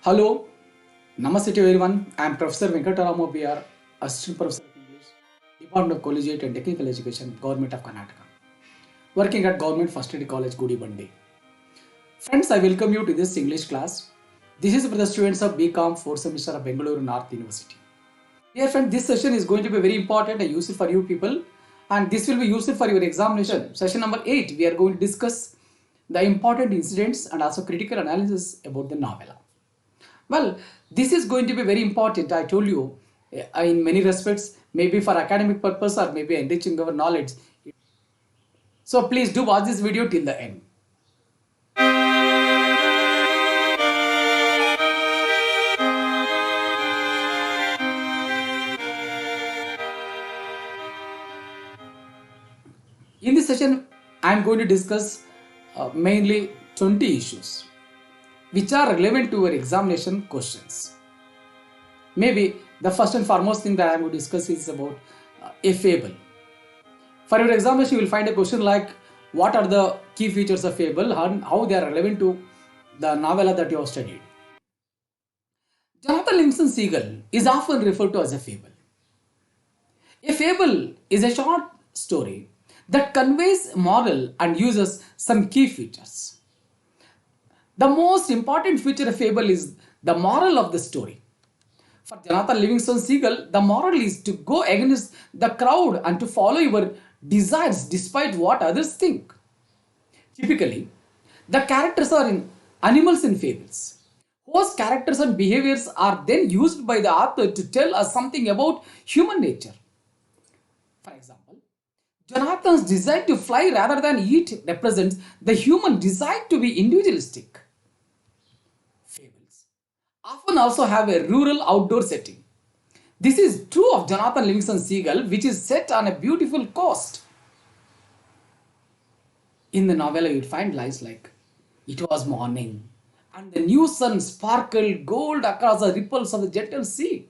Hello, Namaste to everyone. I am Professor Venkataramo PR, Assistant Professor of English, Department of Collegiate and Technical Education, Government of Karnataka, working at Government First Aid College, Gudibandi. Friends, I welcome you to this English class. This is for the students of BCom 4th semester of Bengaluru North University. Dear friend, this session is going to be very important and useful for you people, and this will be useful for your examination. Session number 8, we are going to discuss the important incidents and also critical analysis about the novella. Well, this is going to be very important, I told you, in many respects, maybe for academic purpose or maybe enriching our knowledge. So please do watch this video till the end. In this session, I am going to discuss mainly 20 issues which are relevant to your examination questions. Maybe the first and foremost thing that I am going to discuss is about a fable. For your examination, you will find a question like, what are the key features of fable and how they are relevant to the novella that you have studied. Jonathan Livingston Seagull is often referred to as a fable. A fable is a short story that conveys moral and uses some key features. The most important feature of fable is the moral of the story. For Jonathan Livingston Seagull, the moral is to go against the crowd and to follow your desires despite what others think. Typically, the characters are animals in fables, whose characters and behaviors are then used by the author to tell us something about human nature. For example, Jonathan's desire to fly rather than eat represents the human desire to be individualistic. Fables often also have a rural outdoor setting. This is true of Jonathan Livingston Seagull, which is set on a beautiful coast. In the novella, you'd find lines like, "It was morning, and the new sun sparkled gold across the ripples of the gentle sea."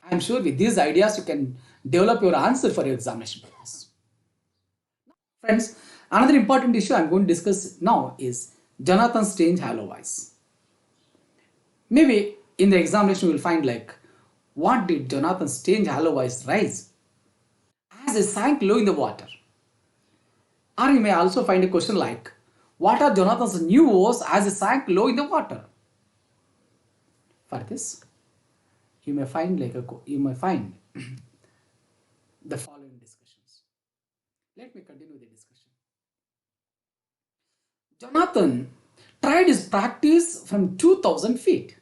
I am sure with these ideas you can develop your answer for your examination purpose. Friends, another important issue I am going to discuss now is Jonathan's strange hollow voice. Maybe in the examination you will find like, what did Jonathan's strange hollow voice rise as it sank low in the water? Or you may also find a question like, what are Jonathan's new woes as it sank low in the water? For this, you may find the following discussions. Let me continue the discussion. Jonathan tried his practice from 2000 feet.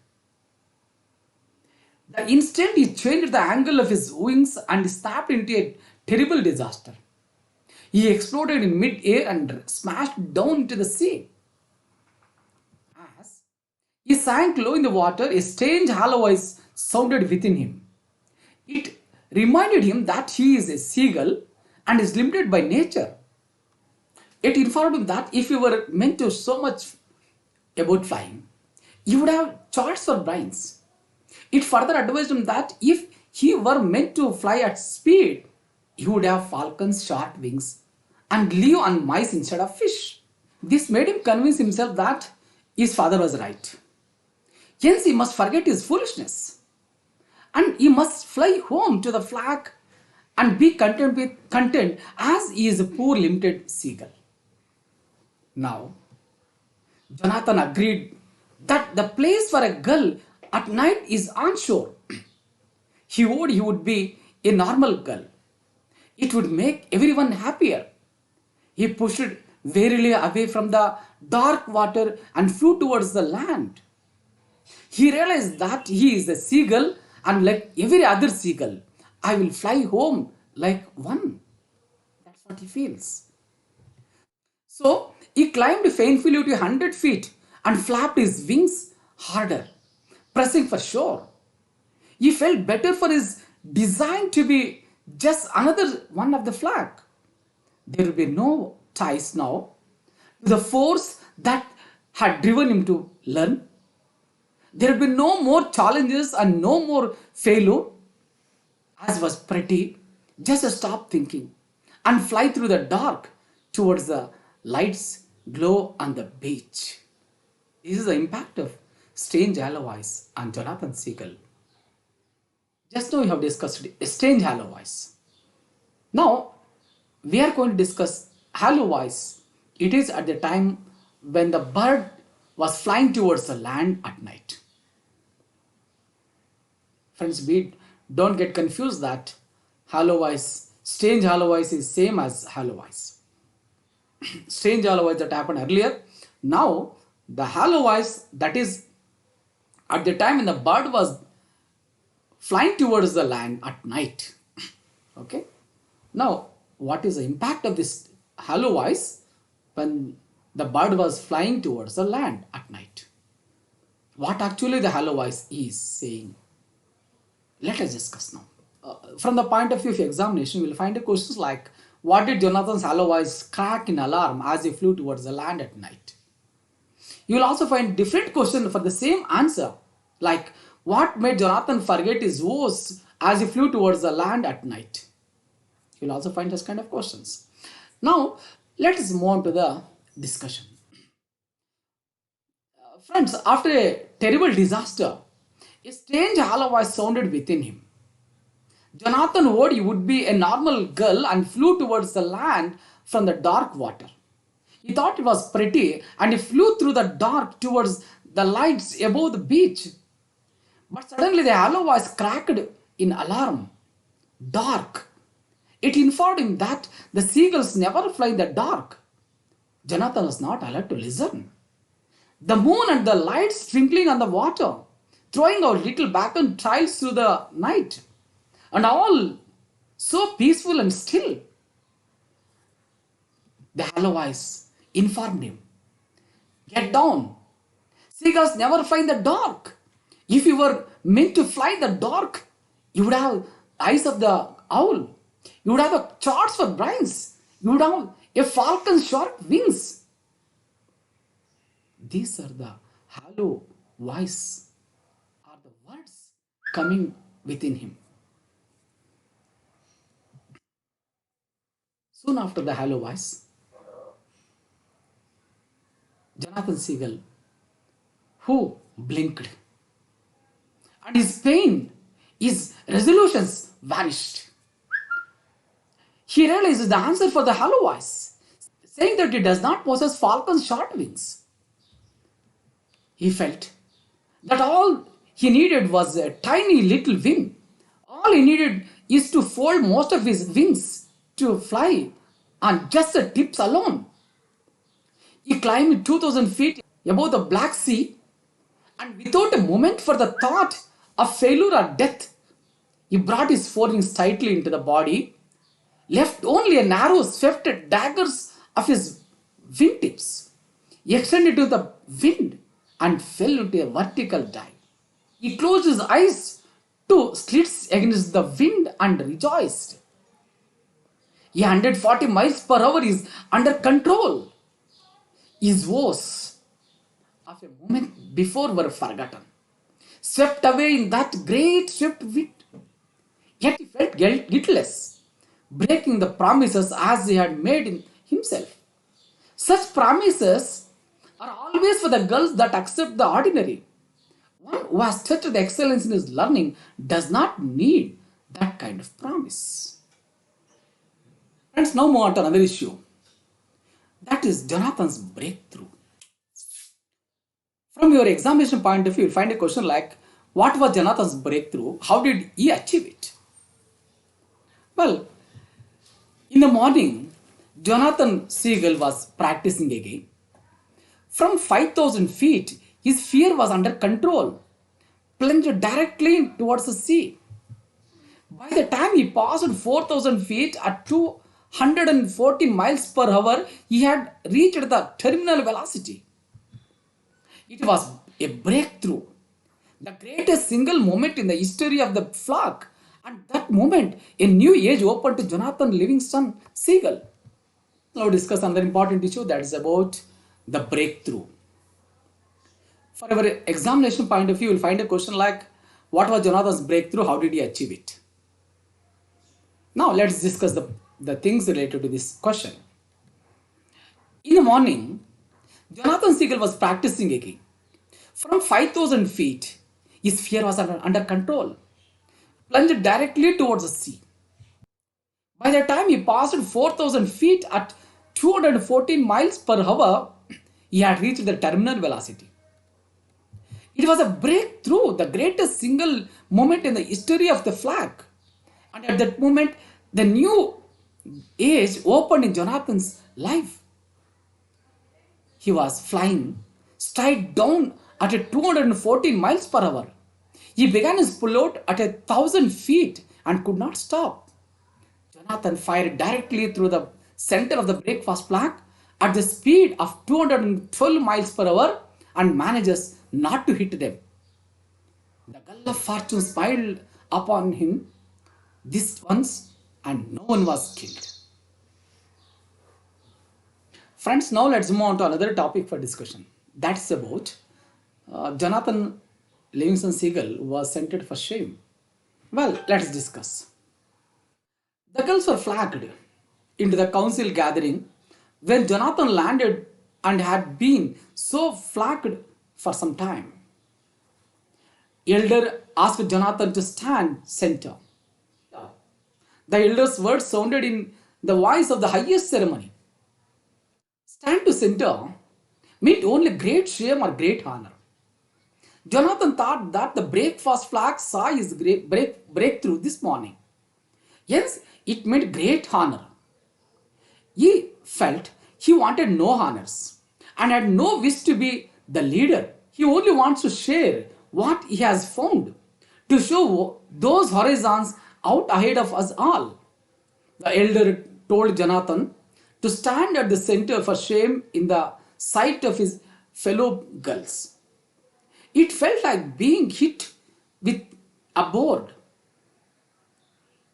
The instant he changed the angle of his wings and snapped into a terrible disaster. He exploded in mid-air and smashed down into the sea. As he sank low in the water, a strange hollow voice sounded within him. It reminded him that he is a seagull and is limited by nature. It informed him that if he were meant to so much about flying, he would have charts for brains. It further advised him that if he were meant to fly at speed, he would have falcon's short wings and live on mice instead of fish. This made him convince himself that his father was right. Hence, he must forget his foolishness. And he must fly home to the flag and be content as he is a poor limited seagull. Now, Jonathan agreed that the place for a gull at night is on shore. He would be a normal gull. It would make everyone happier. He pushed warily away from the dark water and flew towards the land. He realized that he is a seagull, and like every other seagull, I will fly home like one. That's what he feels. So he climbed painfully to 100 feet and flapped his wings harder, pressing for shore. He felt better for his design to be just another one of the flag. There will be no ties now to the force that had driven him to learn. There will be no more challenges and no more failure. As was pretty, just stop thinking and fly through the dark towards the lights glow on the beach. This is the impact of strange alloys and Jonathan Seagull. Just now we have discussed strange alloys. Now we are going to discuss alloys. It is at the time when the bird was flying towards the land at night. Friends, we don't get confused that alloys, strange alloys is same as alloys. Strange alloys that happened earlier. Now the alloys that is at the time when the bird was flying towards the land at night. Okay. Now, what is the impact of this alloys when the bird was flying towards the land at night? What actually the alloys is saying? Let us discuss now. From the point of view of examination, we will find questions like, what did Jonathan's alloys crack in alarm as he flew towards the land at night? You will also find different questions for the same answer, like, what made Jonathan forget his woes as he flew towards the land at night? You will also find this kind of questions. Now, let us move on to the discussion. Friends, after a terrible disaster, a strange hollow voice sounded within him. Jonathan vowed he would be a normal girl and flew towards the land from the dark water. He thought it was pretty and he flew through the dark towards the lights above the beach. But suddenly the hollow voice cracked in alarm. Dark. It informed him that the seagulls never fly in the dark. Jonathan was not allowed to listen. The moon and the lights twinkling on the water, throwing out little beacon trails through the night, and all so peaceful and still. The hollow voice informed him, get down. Seagulls never fly in the dark. If you were meant to fly in the dark, you would have eyes of the owl. You would have a charts for brains. You would have a falcon's sharp wings. These are the hollow voice, are the words coming within him. Soon after the hollow voice, Jonathan Seagull, who blinked, and his pain, his resolutions vanished. He realizes the answer for the hollow voice, saying that it does not possess falcon's short wings. He felt that all he needed was a tiny little wing. All he needed is to fold most of his wings to fly on just the tips alone. He climbed 2,000 feet above the Black Sea, and without a moment for the thought of failure or death, he brought his forewings tightly into the body, left only a narrow swept daggers of his wingtips. He extended to the wind and fell into a vertical dive. He closed his eyes to slits against the wind and rejoiced. 140 miles per hour is under control. His woes of a moment before were forgotten, swept away in that great swift wind. Yet he felt guiltless, breaking the promises as he had made in himself. Such promises are always for the girls that accept the ordinary. One who has touched the excellence in his learning does not need that kind of promise. Friends, now move on to another issue. That is Jonathan's breakthrough. From your examination point of view, you'll find a question like, what was Jonathan's breakthrough? How did he achieve it? Well, in the morning, Jonathan Seagull was practicing again. From 5,000 feet, his fear was under control, plunged directly towards the sea. By the time he passed 4,000 feet at 240 miles per hour, he had reached the terminal velocity. It was a breakthrough, the greatest single moment in the history of the flock. And that moment, a new age opened to Jonathan Livingston Seagull. Now discuss another important issue, that is about the breakthrough. For our examination point of view, you will find a question like, what was Jonathan's breakthrough? How did he achieve it? Now let's discuss the things related to this question. In the morning, Jonathan Seagull was practicing again. From 5,000 feet, his fear was under control, plunged directly towards the sea. By the time he passed 4,000 feet at 214 miles per hour, he had reached the terminal velocity. It was a breakthrough, the greatest single moment in the history of the flag. And at that moment, the new age opened in Jonathan's life. He was flying straight down at a 214 miles per hour. He began his pullout at 1,000 feet and could not stop. Jonathan fired directly through the center of the breakfast flag at the speed of 212 miles per hour and manages not to hit them. The gull of fortune smiled upon him this once and no one was killed. Friends, now let's move on to another topic for discussion. That's about Jonathan Livingston Seagull was sentenced for shame. Well, let's discuss. The girls were flagged into the council gathering when Jonathan landed and had been so flagged for some time. Elder asked Jonathan to stand center. The elder's words sounded in the voice of the highest ceremony. Stand to center meant only great shame or great honor. Jonathan thought that the breakfast flag saw his breakthrough this morning. Yes, it meant great honor. He felt he wanted no honors and had no wish to be the leader. He only wants to share what he has found to show those horizons out ahead of us all. The elder told Jonathan to stand at the center for shame in the sight of his fellow girls. It felt like being hit with a board.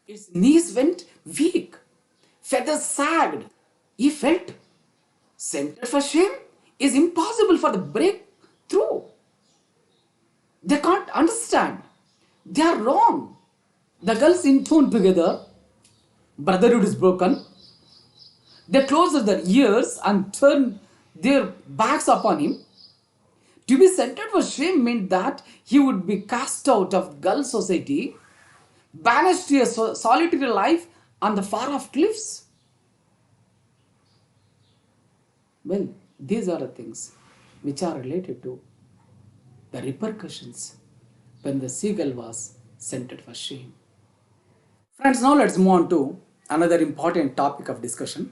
His knees went weak, feathers sagged. He felt center for shame is impossible for the breakthrough. They can't understand. They are wrong. The girls intoned together. Brotherhood is broken. They closed their ears and turned their backs upon him. To be centered for shame meant that he would be cast out of girl society, banished to a solitary life on the far off cliffs. Well, these are the things which are related to the repercussions when the seagull was centered for shame. Friends, now let's move on to another important topic of discussion.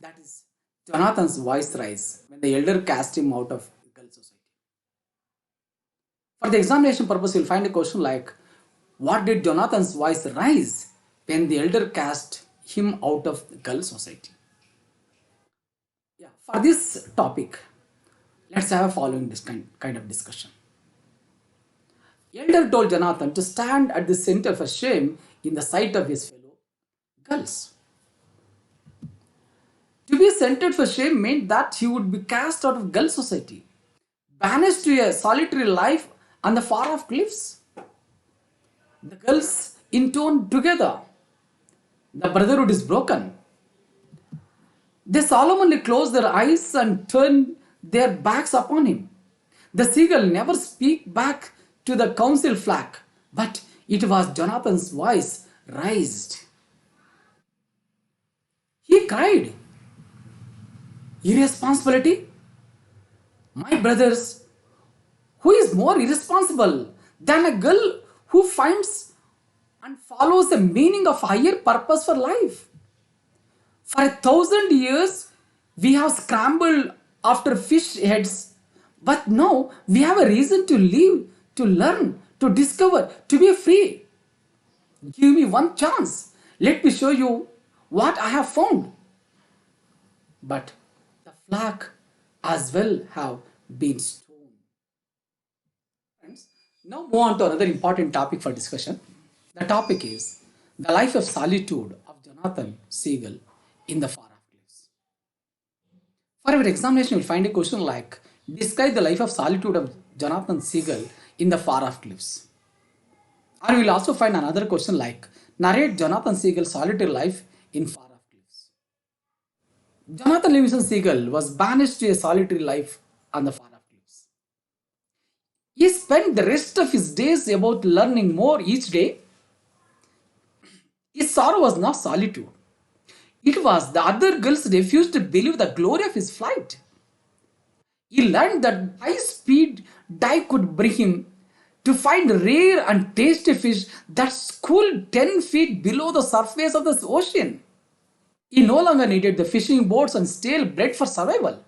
That is Jonathan's voice rise when the elder cast him out of girl society. For the examination purpose, you'll find a question like, what did Jonathan's voice rise when the elder cast him out of girl society? Yeah, for this topic, let's have a following this kind of discussion. Elder told Jonathan to stand at the center for shame in the sight of his fellow girls. To be centered for shame meant that he would be cast out of girl society, banished to a solitary life on the far off cliffs. The girls intoned together. The brotherhood is broken. They solemnly closed their eyes and turned their backs upon him. The seagull never speak back to the council flag, but it was Jonathan's voice raised. He cried, irresponsibility? My brothers, who is more irresponsible than a girl who finds and follows the meaning of higher purpose for life? For 1,000 years, we have scrambled after fish heads, but now we have a reason to live, to learn, to discover, to be free. Give me one chance. Let me show you what I have found. But the flag as well have been stoned. Friends, now move on to another important topic for discussion. The topic is the life of solitude of Jonathan Seagull in the far off cliffs. For our examination, you'll find a question like, describe the life of solitude of Jonathan Seagull in the far off cliffs. Or we'll also find another question like, narrate Jonathan Seagull's solitary life in far off cliffs. Jonathan Livingston Seagull was banished to a solitary life on the far off cliffs. He spent the rest of his days about learning more each day. His sorrow was not solitude. It was the other girls refused to believe the glory of his flight. He learned that high speed dive could bring him to find rare and tasty fish that cooled 10 feet below the surface of the ocean. He no longer needed the fishing boats and stale bread for survival.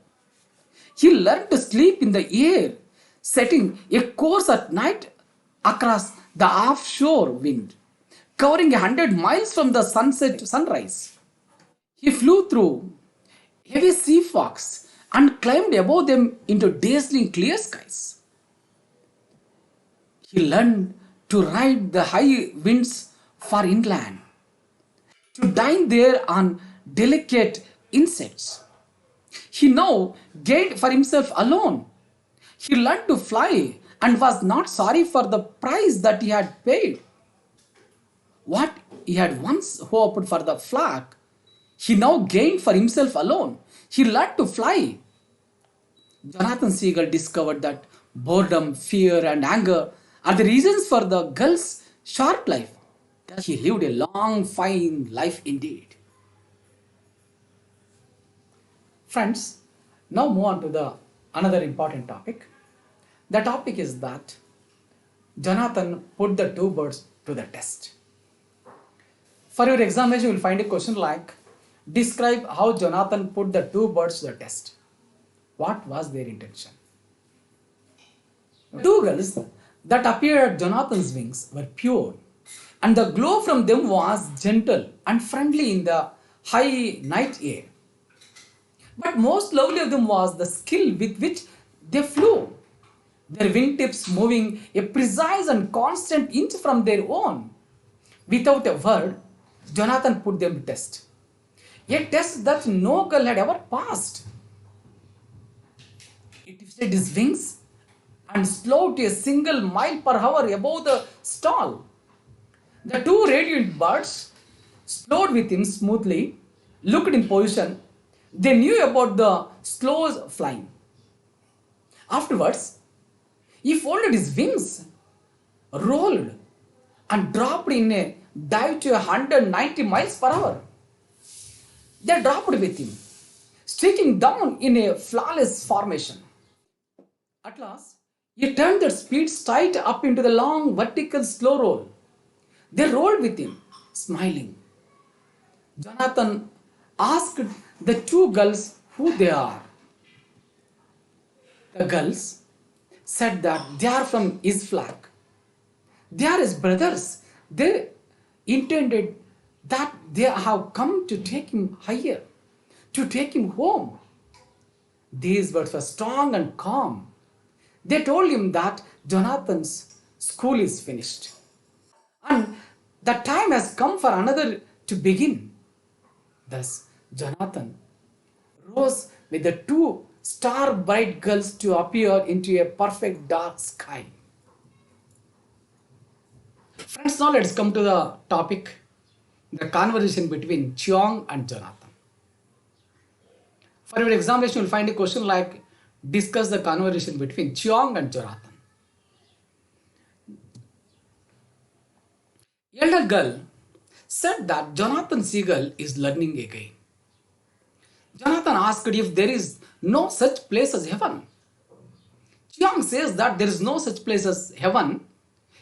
He learned to sleep in the air, setting a course at night across the offshore wind, covering 100 miles from the sunset to sunrise. He flew through heavy sea fogs and climbed above them into dazzling clear skies. He learned to ride the high winds far inland, to dine there on delicate insects. He now gained for himself alone. He learned to fly and was not sorry for the price that he had paid. What he had once hoped for the flock, he now gained for himself alone. He learned to fly. Jonathan Seagull discovered that boredom, fear, and anger are the reasons for the gull's short life. That he lived a long, fine life indeed. Friends, now move on to the another important topic. The topic is that Jonathan put the two birds to the test. For your examination, you will find a question like, describe how Jonathan put the two birds to the test. What was their intention? Two gulls that appeared at Jonathan's wings were pure, and the glow from them was gentle and friendly in the high night air. But most lovely of them was the skill with which they flew, their wingtips moving a precise and constant inch from their own. Without a word, Jonathan put them to test. A test that no gull had ever passed. It twisted his wings and slowed to a single mile per hour above the stall. The two radiant birds slowed with him smoothly, looked in position. They knew about the slow flying. Afterwards, he folded his wings, rolled, and dropped in a dive to 190 miles per hour. They dropped with him, streaking down in a flawless formation. At last, he turned their speed straight up into the long vertical slow roll. They rolled with him, smiling. Jonathan asked the two gulls who they are. The gulls said that they are from his flock. They are his brothers. They intended that they have come to take him higher, to take him home. These words were strong and calm. They told him that Jonathan's school is finished and the time has come for another to begin. Thus, Jonathan rose with the two star-bright gulls to appear into a perfect dark sky. Friends, now let's come to the topic, the conversation between Chiang and Jonathan. For your examination, you'll find a question like, discuss the conversation between Chiang and Jonathan. Elder Gull said that Jonathan Seagull is learning again. Jonathan asked if there is no such place as heaven. Chiang says that there is no such place as heaven.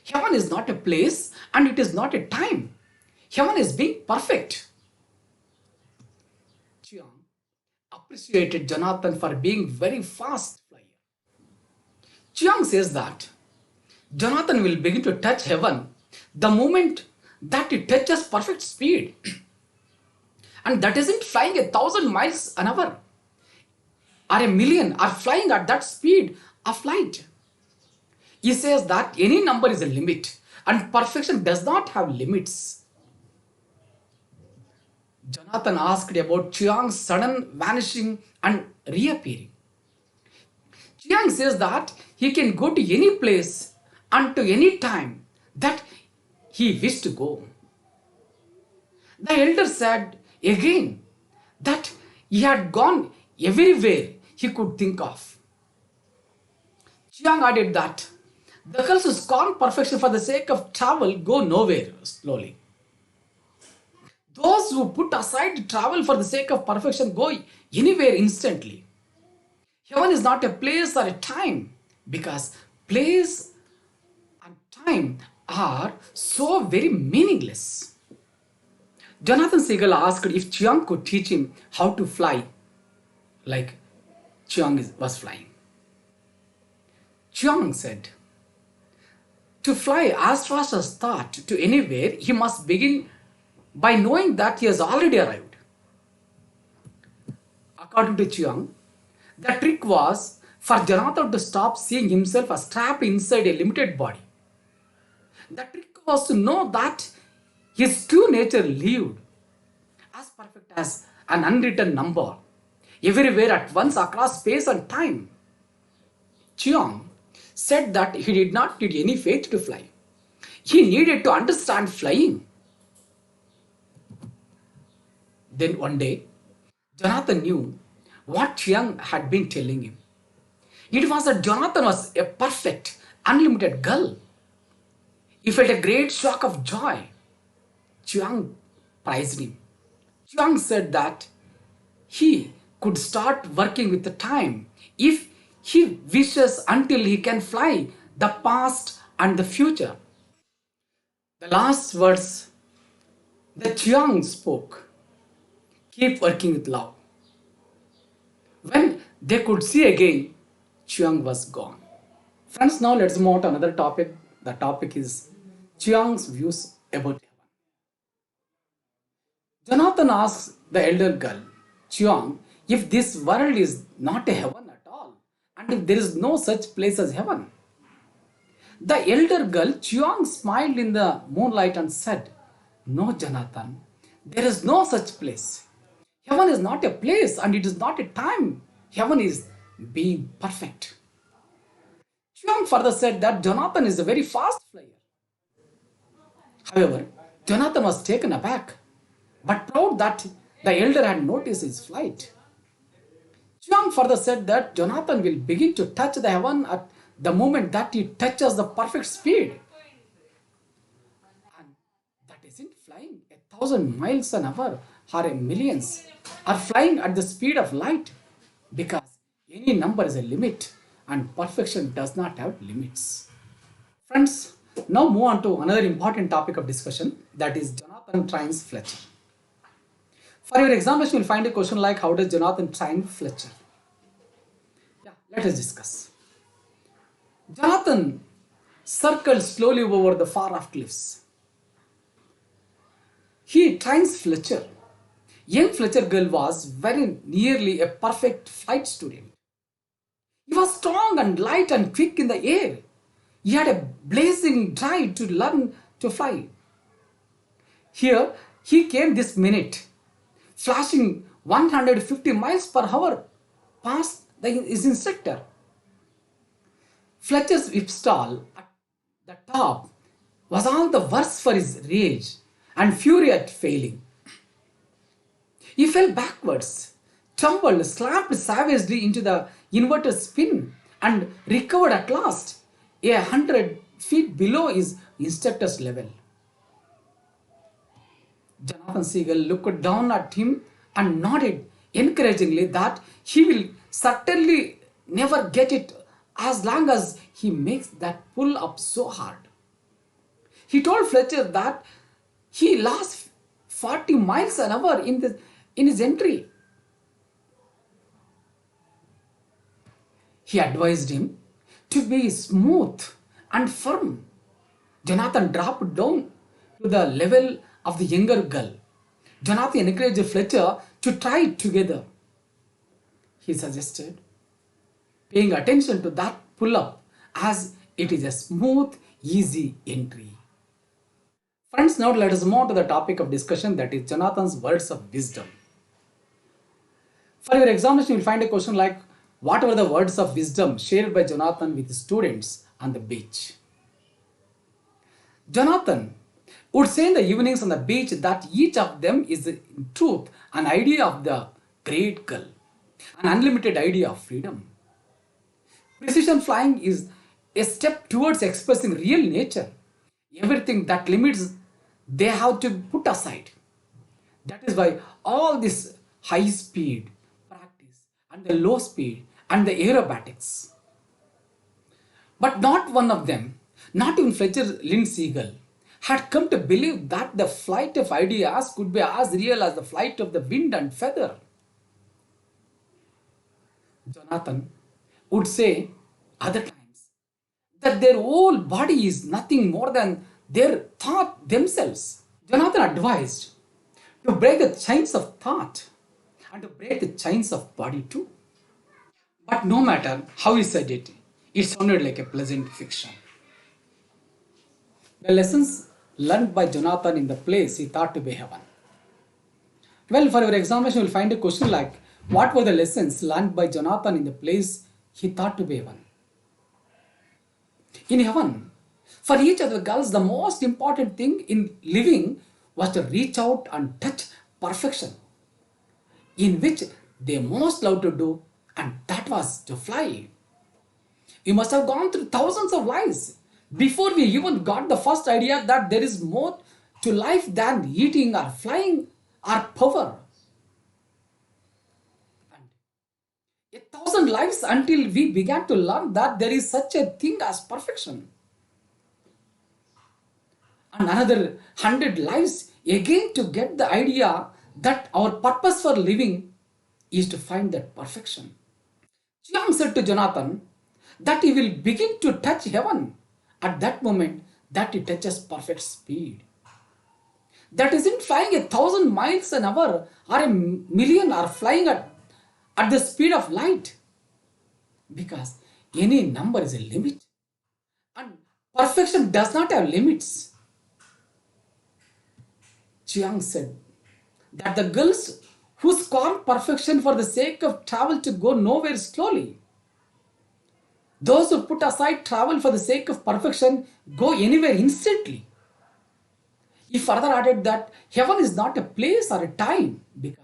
Heaven is not a place and it is not a time. Heaven is being perfect. Chiang appreciated Jonathan for being very fast flyer. Chiang says that Jonathan will begin to touch heaven the moment that it touches perfect speed. And that isn't flying 1,000 miles an hour or 1,000,000 or flying at that speed of light. He says that any number is a limit and perfection does not have limits. Jonathan asked about Chiang's sudden vanishing and reappearing. Chiang says that he can go to any place and to any time that he wished to go. The elder said again that he had gone everywhere he could think of. Chiang added that The girls who scorn perfection for the sake of travel go nowhere slowly. Those who put aside travel for the sake of perfection go anywhere instantly. Heaven is not a place or a time, because place and time are so very meaningless. Jonathan Seagull asked if Chiang could teach him how to fly like was flying. Chiang said, to fly as fast as thought to anywhere, he must begin by knowing that he has already arrived. According to Chiang, the trick was for Jonathan to stop seeing himself as trapped inside a limited body. The trick was to know that his true nature lived as perfect as an unwritten number, everywhere at once across space and time. Chiang said that he did not need any faith to fly. He needed to understand flying. Then one day, Jonathan knew what Chiang had been telling him. It was that Jonathan was a perfect, unlimited gull. He felt a great shock of joy. Chiang praised him. Chiang said that he could start working with the time if he wishes until he can fly the past and the future. The last words that Chiang spoke, keep working with love. When they could see again, Chiang was gone. Friends, now let's move on to another topic. The topic is Chiang's views about heaven. Jonathan asks the elder girl, Chiang, if this world is not a heaven at all, and if there is no such place as heaven. The elder girl, Chiang, smiled in the moonlight and said, no, Jonathan, there is no such place. Heaven is not a place and it is not a time. Heaven is being perfect. Chiang further said that Jonathan is a very fast flyer. However, Jonathan was taken aback, but proud that the elder had noticed his flight. Chiang further said that Jonathan will begin to touch the heaven at the moment that he touches the perfect speed. And that isn't flying 1,000 miles an hour or a millions, or flying at the speed of light, because any number is a limit and perfection does not have limits. Friends, now move on to another important topic of discussion, that is Jonathan trains Fletcher. For your examination, you'll find a question like, how does Jonathan train Fletcher? Yeah, let us discuss. Jonathan circled slowly over the far off cliffs. He trains Fletcher. Young Fletcher girl was very nearly a perfect flight student. He was strong and light and quick in the air. He had a blazing drive to learn to fly. Here he came this minute, flashing 150 miles per hour past his instructor. Fletcher's whipstall at the top was all the worse for his rage and fury at failing. He fell backwards, tumbled, slammed savagely into the inverted spin, and recovered at last, 100 feet below his instructor's level. Jonathan Seagull looked down at him and nodded encouragingly that he will certainly never get it as long as he makes that pull up so hard. He told Fletcher that he lost 40 miles an hour in his entry. He advised him to be smooth and firm. Jonathan dropped down to the level of the younger girl. Jonathan encouraged Fletcher to try it together. He suggested paying attention to that pull-up as it is a smooth, easy entry. Friends, now let us move on to the topic of discussion, that is Jonathan's words of wisdom. For your examination, you will find a question like, what were the words of wisdom shared by Jonathan with his students on the beach? Jonathan would say in the evenings on the beach that each of them is in truth an idea of the great gull, an unlimited idea of freedom. Precision flying is a step towards expressing real nature. Everything that limits, they have to put aside. That is why all this high speed practice and the low speed and the aerobatics. But not one of them, not even Fletcher Seagull, had come to believe that the flight of ideas could be as real as the flight of the wind and feather. Jonathan would say other times that their whole body is nothing more than their thought themselves. Jonathan advised to break the chains of thought and to break the chains of body too. But no matter how he said it, it sounded like a pleasant fiction. The lessons learned by Jonathan in the place he thought to be heaven. Well, for your examination, you will find a question like, what were the lessons learned by Jonathan in the place he thought to be heaven? In heaven, for each of the girls, the most important thing in living was to reach out and touch perfection, in which they most loved to do, and that was to fly. We must have gone through thousands of lives before we even got the first idea that there is more to life than eating or flying or power. And 1,000 lives until we began to learn that there is such a thing as perfection. And another 100 lives again to get the idea that our purpose for living is to find that perfection. Chiang said to Jonathan that he will begin to touch heaven at that moment that he touches perfect speed. That isn't flying 1,000 miles an hour or a million or flying at the speed of light, because any number is a limit and perfection does not have limits. Chiang said that the girls who scorn perfection for the sake of travel to go nowhere slowly, those who put aside travel for the sake of perfection go anywhere instantly. He further added that heaven is not a place or a time, because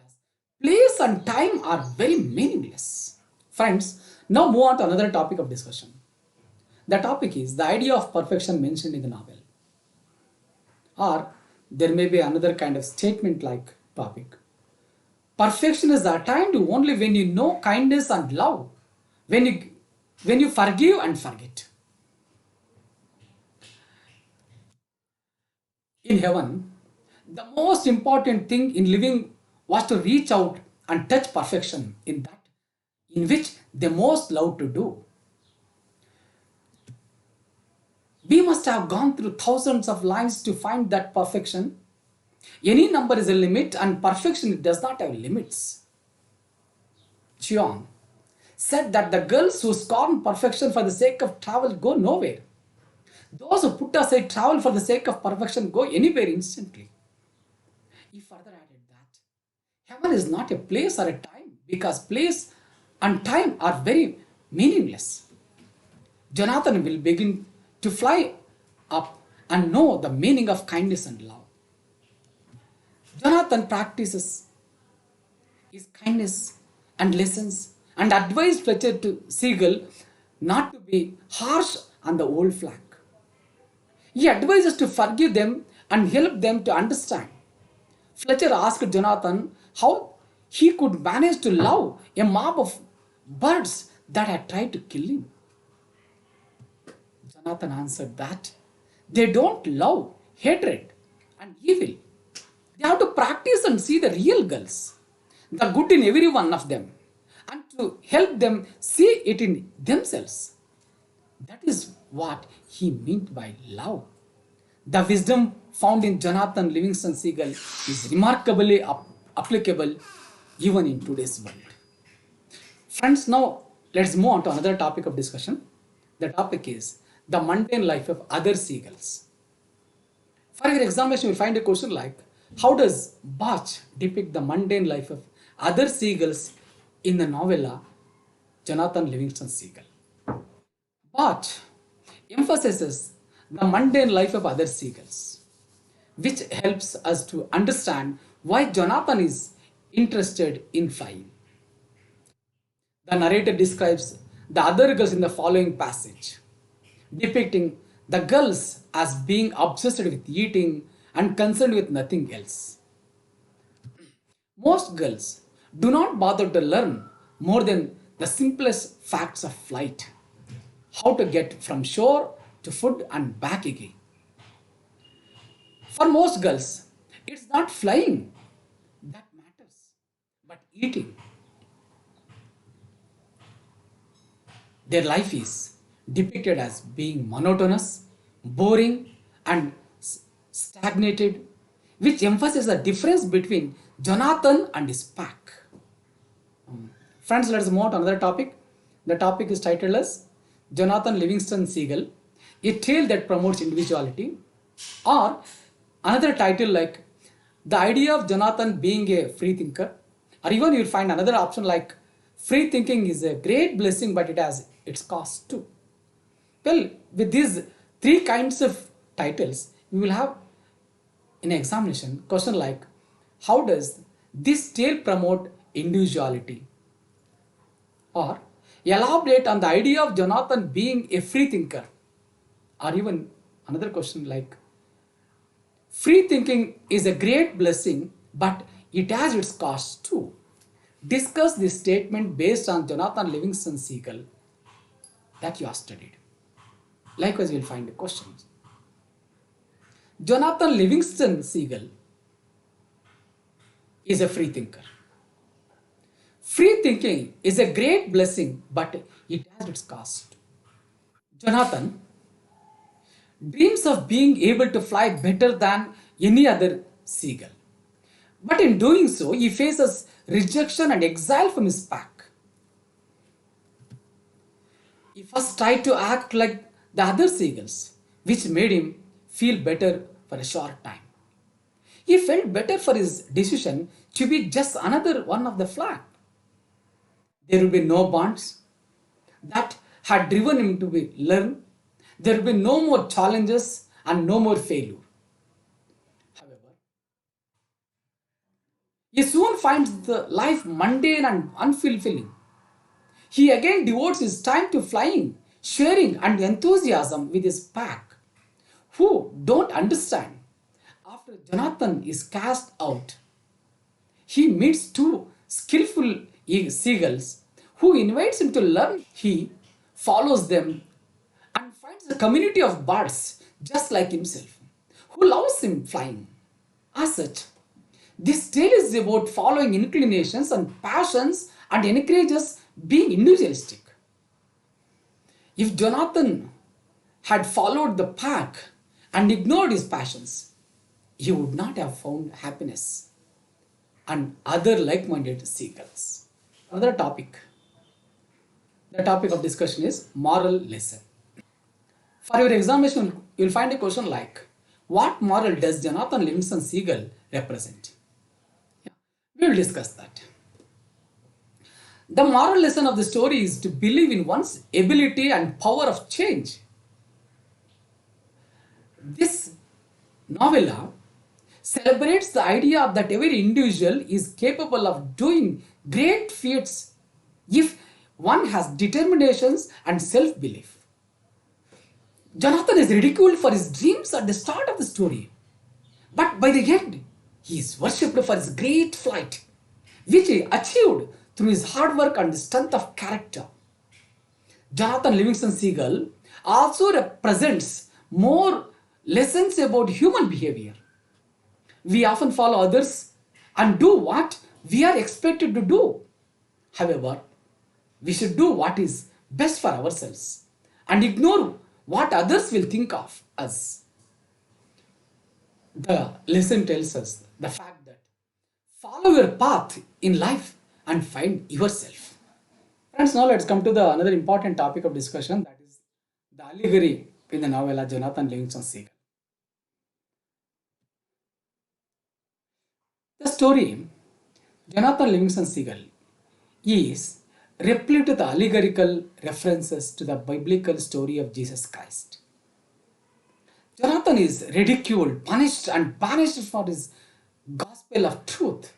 place and time are very meaningless. Friends, now move on to another topic of discussion. The topic is the idea of perfection mentioned in the novel. Or there may be another kind of statement like topic. Perfection is attained only when you know kindness and love, when you forgive and forget. In heaven, the most important thing in living was to reach out and touch perfection in that in which they most love to do. We must have gone through thousands of lives to find that perfection. Any number is a limit and perfection does not have limits. Chiang said that the girls who scorn perfection for the sake of travel go nowhere. Those who put aside travel for the sake of perfection go anywhere instantly. He further added that heaven is not a place or a time, because place and time are very meaningless. Jonathan will begin to fly up and know the meaning of kindness and love. Jonathan practices his kindness and lessons and advised Fletcher to Seagull not to be harsh on the old flag. He advises to forgive them and help them to understand. Fletcher asked Jonathan how he could manage to love a mob of birds that had tried to kill him. Jonathan answered that they don't love hatred and evil. They have to practice and see the real girls, the good in every one of them, and to help them see it in themselves. That is what he meant by love. The wisdom found in Jonathan Livingston Seagull is remarkably applicable even in today's world. Friends, now let's move on to another topic of discussion. The topic is the mundane life of other seagulls. For your examination, you will find a question like, how does Bach depict the mundane life of other seagulls in the novella Jonathan Livingston Seagull? Bach emphasizes the mundane life of other seagulls, which helps us to understand why Jonathan is interested in flying. The narrator describes the other girls in the following passage. depicting the girls as being obsessed with eating and concerned with nothing else. Most girls do not bother to learn more than the simplest facts of flight, how to get from shore to food and back again. For most girls, it's not flying that matters, but eating. Their life is depicted as being monotonous, boring, and stagnated, which emphasizes the difference between Jonathan and his pack. Friends, let us move on to another topic. The topic is titled as Jonathan Livingston Seagull, a tale that promotes individuality, or another title like The Idea of Jonathan Being a Free Thinker, or even you'll find another option like Free Thinking is a great blessing, but it has its cost too. Well, with these three kinds of titles, we will have in examination question like how does this tale promote individuality, or elaborate on the idea of Jonathan being a free thinker, or even another question like free thinking is a great blessing but it has its cost too. Discuss this statement based on Jonathan Livingston Seagull that you have studied. Likewise, you will find the questions. Jonathan Livingston Seagull is a free thinker. Free thinking is a great blessing, but it has its cost. Jonathan dreams of being able to fly better than any other seagull. But in doing so, he faces rejection and exile from his pack. He first tried to act like the other seagulls, which made him feel better for a short time. He felt better for his decision to be just another one of the flock. There will be no bonds that had driven him to be learn. There will be no more challenges and no more failure. However, he soon finds the life mundane and unfulfilling. He again devotes his time to flying, sharing, and enthusiasm with his pack, who don't understand. After Jonathan is cast out, he meets two skillful seagulls who invites him to learn. He follows them and finds a community of birds just like himself who loves him flying. As such, this tale is about following inclinations and passions and encourages being individualistic. If Jonathan had followed the pack and ignored his passions, he would not have found happiness and other like-minded seagulls. Another topic. The topic of discussion is moral lesson. For your examination, you will find a question like, what moral does Jonathan Livingston Seagull represent? Yeah, we will discuss that. The moral lesson of the story is to believe in one's ability and power of change. This novella celebrates the idea that every individual is capable of doing great feats if one has determinations and self-belief. Jonathan is ridiculed for his dreams at the start of the story, but by the end, he is worshipped for his great flight, which he achieved through his hard work and strength of character. Jonathan Livingston Seagull also represents more lessons about human behavior. We often follow others and do what we are expected to do. However, we should do what is best for ourselves and ignore what others will think of us. The lesson tells us the fact that follow your path in life and find yourself. Friends, now let's come to the another important topic of discussion, that is the allegory in the novella Jonathan Livingston Seagull. The story Jonathan Livingston Seagull is replete with allegorical references to the biblical story of Jesus Christ. Jonathan is ridiculed, punished, and banished for his gospel of truth,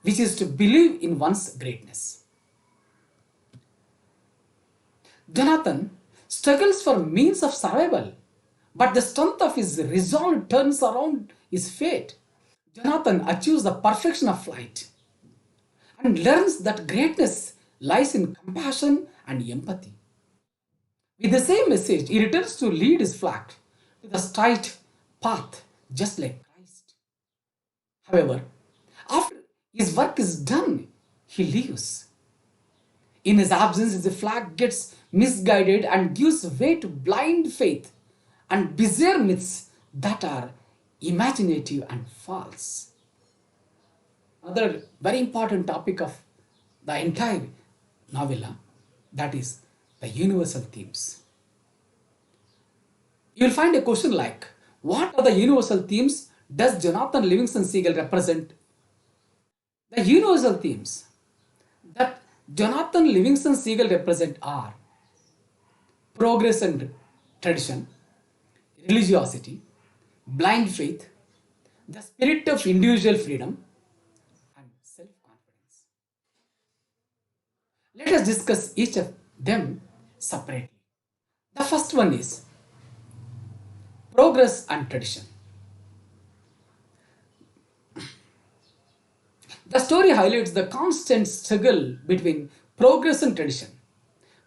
which is to believe in one's greatness. Jonathan struggles for means of survival, but the strength of his resolve turns around his fate. Jonathan achieves the perfection of flight and learns that greatness lies in compassion and empathy. With the same message, he returns to lead his flock to the straight path, just like Christ. However, after his work is done, he leaves. In his absence, his flock gets misguided and gives way to blind faith and bizarre myths that are imaginative and false. Another very important topic of the entire novella, that is the universal themes. You will find a question like, what are the universal themes does Jonathan Livingston Seagull represent? The universal themes that Jonathan Livingston Seagull represent are progress and tradition, religiosity, blind faith, the spirit of individual freedom, and self-confidence. Let us discuss each of them separately. The first one is progress and tradition. The story highlights the constant struggle between progress and tradition,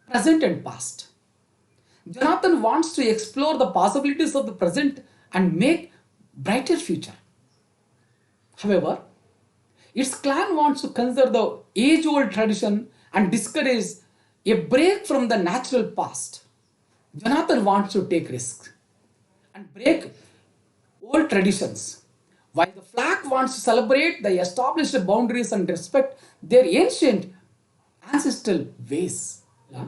present and past. Jonathan wants to explore the possibilities of the present and make brighter future. However, its clan wants to conserve the age-old tradition and discourage a break from the natural past. Jonathan wants to take risks and break old traditions, while the flag wants to celebrate the established boundaries and respect their ancient ancestral ways. Yeah?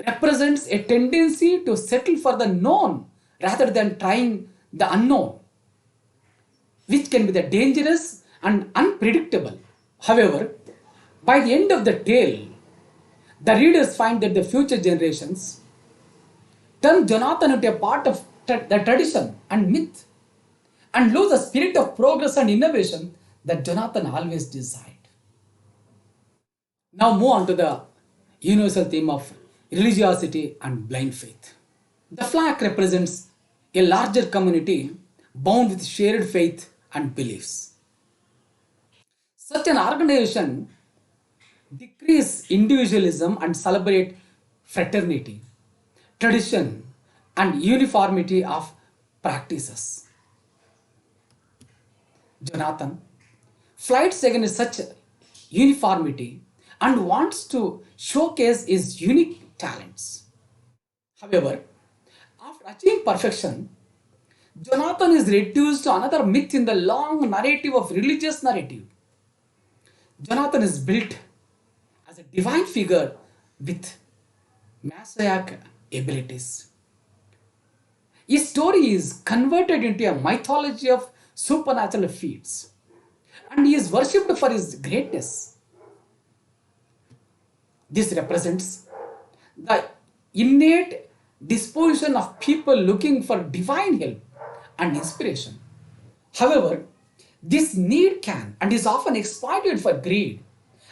Represents a tendency to settle for the known rather than trying the unknown, which can be the dangerous and unpredictable. However, by the end of the tale, the readers find that the future generations turn Jonathan into a part of the tradition and myth and lose the spirit of progress and innovation that Jonathan always desired. Now move on to the universal theme of religiosity and blind faith. The flag represents a larger community bound with shared faith and beliefs. Such an organization decrease individualism and celebrate fraternity, tradition, and uniformity of practices. Jonathan fights against such uniformity and wants to showcase his unique talents. However, after achieving perfection, Jonathan is reduced to another myth in the long narrative of religious narrative. Jonathan is built as a divine figure with messianic abilities. His story is converted into a mythology of supernatural feats, and he is worshipped for his greatness. This represents the innate disposition of people looking for divine help and inspiration. However, this need can and is often exploited for greed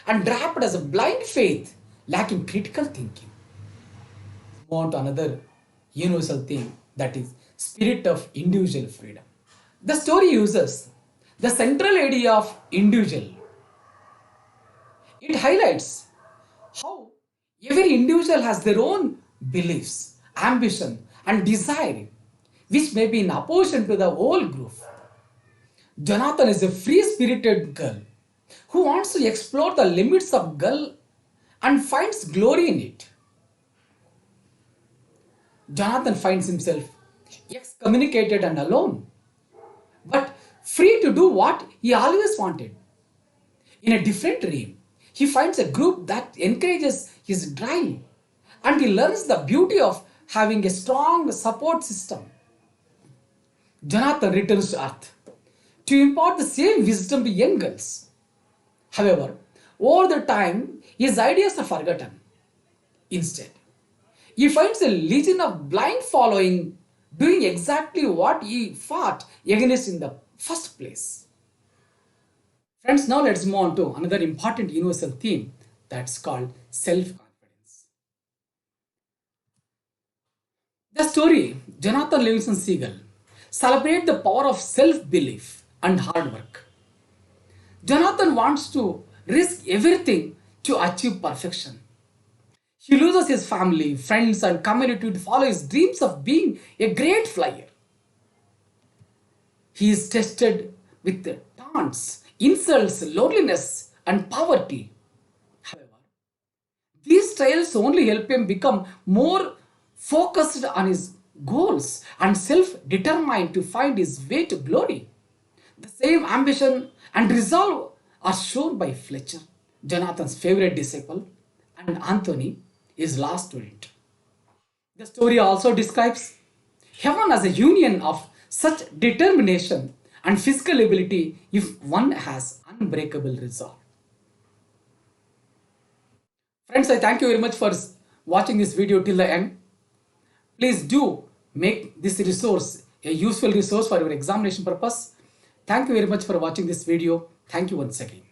and draped as a blind faith lacking critical thinking. Move on to another universal theme, that is spirit of individual freedom. The story uses the central idea of individual. It highlights how every individual has their own beliefs, ambition, and desire, which may be in opposition to the whole group. Jonathan is a free-spirited girl who wants to explore the limits of girl and finds glory in it. Jonathan finds himself excommunicated and alone, but free to do what he always wanted. In a different dream, he finds a group that encourages his drive and he learns the beauty of having a strong support system. Jonathan returns to Earth to impart the same wisdom to young girls. However, over the time, his ideas are forgotten. Instead, he finds a legion of blind following doing exactly what he fought against in the first place. Friends, now let's move on to another important universal theme that's called self-confidence. The story, Jonathan Livingston Seagull, celebrates the power of self-belief and hard work. Jonathan wants to risk everything to achieve perfection. He loses his family, friends, and community to follow his dreams of being a great flyer. He is tested with taunts, insults, loneliness, and poverty. However, these trials only help him become more focused on his goals and self-determined to find his way to glory. The same ambition and resolve are shown by Fletcher, Jonathan's favorite disciple, and Anthony, his last student. The story also describes heaven as a union of such determination and physical ability if one has unbreakable resolve. Friends, I thank you very much for watching this video till the end. Please do make this resource a useful resource for your examination purpose. Thank you very much for watching this video. Thank you once again.